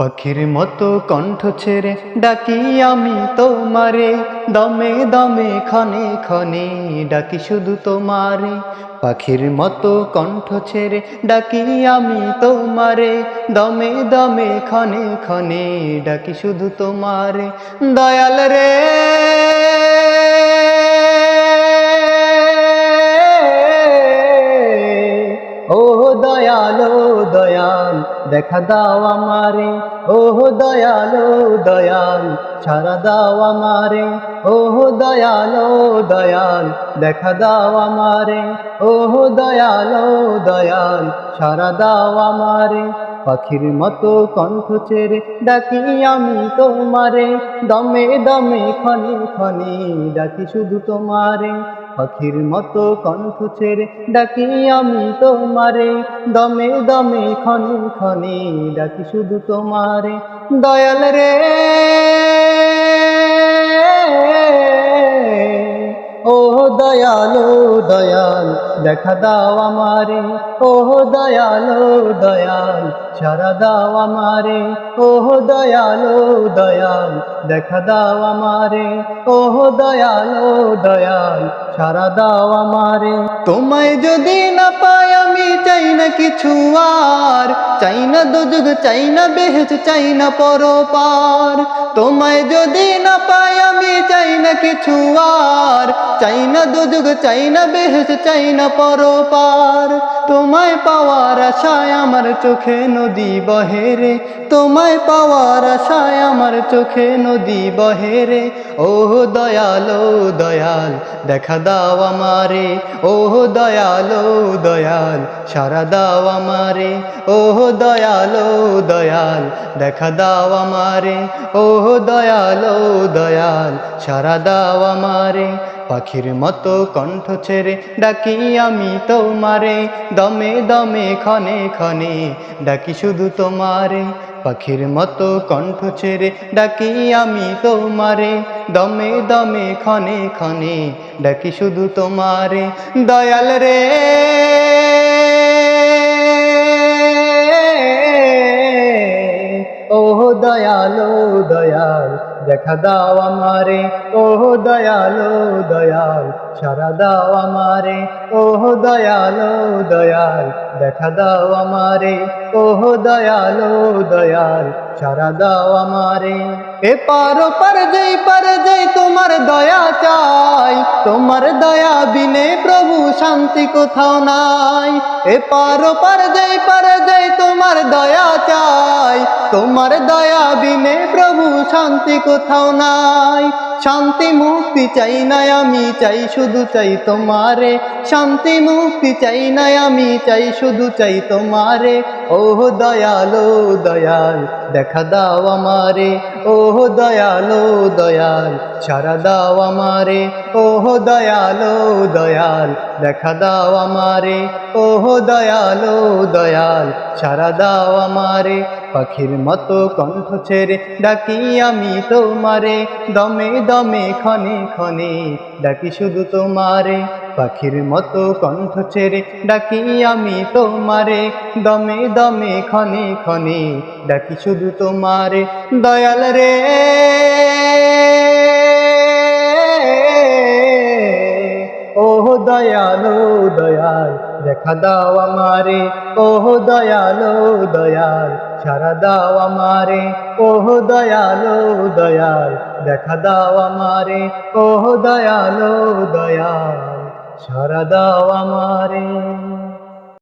পাখির মতো কণ্ঠ ছেড়ে ডাকি আমি তোমারে, দমে দমে ক্ষণে ক্ষণে ডাকি শুধু তোমারে। পাখির মতো কণ্ঠ ছেড়ে ডাকি আমি তোমারে, দমে দমে ক্ষণে ক্ষণে ডাকি শুধু তোমারে। দয়াল রে ও দয়াল দয়াল দেখা দাও আমারে, ও দয়াল দয়াল সারা দাও আমারে, ও দয়াল দয়াল দেখা দাও আমারে, ও দয়াল দয়াল সারা দাও আমারে। পাখির মতো কণ্ঠ ছেড়ে ডাকি আমি তোমারে, দমে দমে ক্ষণে ক্ষণে ডাকি শুধু তোমারে। পাখির মতো কণ্ঠ ছেড়ে ডাকি আমি তোমারে, দমে দমে ক্ষণে ক্ষণে ডাকি শুধু তোমারে। দয়াল রে ও দয়াল দয়াল দেখা দাও আমারে, ও দয়াল দয়াল সারা দাও আমারে, ও দয়াল দয়াল দেখা দাও আমারে, ও দয়াল দয়াল সারা দাও আমারে। তোমায় যদি না পাই আমি চাই না কিছু আর, চাই না দোজখ চাই না বেহেশত চাই না পরপার। তোমায় যদি না পাই আমি চাই না কিছু আর, চাই না দোজখ চাই না বেহেশত চাই না পরপার। তোমায় পাওয়ার আশায় আমার চোখে নদী বহে রে, তোমায় পাওয়ার আশায় আমার চোখে নদী বহে রে। ও দয়াল দয়াল দেখা দাও আমারে, ও দয়াল দয়াল সারা দাও আমারে, ও দয়াল দয়াল দেখা দাও আমারে, ও দয়াল দয়াল সারা দাও আমারে। পাখির মতো কণ্ঠ ছেড়ে ডাকি আমি তোমারে, দমে দমে ক্ষণে ক্ষণে ডাকি শুধু তোমারে। পাখির মতো কণ্ঠ ছেড়ে ডাকি আমি তোমারে, দমে দমে ক্ষণে ক্ষণে ডাকি শুধু তোমারে। দয়াল রে ও দয়াল দয়াল দেখা দাও আমারে, ও দয়াল দয়াল সারা দাও আমারে, ও দয়াল দয়াল দেখা দাও আমারে, ও দয়াল দয়াল সারা দাও আমারে। এপার ওপার যেই তোমার দয়া চাই, তোমার দয়া বিনে প্রভু শান্তি কোথাও নাই। এপার ওপার যেই তোমার দয়া চাই, তোমার দয়া বিনে প্রভু শান্তি কোথাও নাই। শান্তি মুক্তি চাই না আমি চাই শুধু চাই তোমারে, শান্তি মুক্তি চাই না আমি চাই শুধু চাই তোমারে। ও দয়াল দয়াল দেখা দাও আমারে, ও দয়াল দয়াল সারা দাও আমারে, ও দয়াল দয়াল দেখা দাও আমারে, ও দয়াল দয়াল সারা দাও আমারে। পাখির মতো কণ্ঠ ছেড়ে ডাকি আমি তোমারে, দমে দমে ক্ষণে ক্ষণে ডাকি শুধু তোমারে। পাখির মতো কণ্ঠ ছেড়ে ডাকি আমি তোমারে, দমে দমে ক্ষণে ক্ষণে ডাকি শুধু তোমারে। দয়াল রে ও দয়াল দয়াল দেখা দাও আমারে, ও দয়াল দয়াল সারা দাও আমারে, ও দয়াল দয়াল দেখা দাও আমারে, ও দয়াল দয়াল সারা দাও আমারে।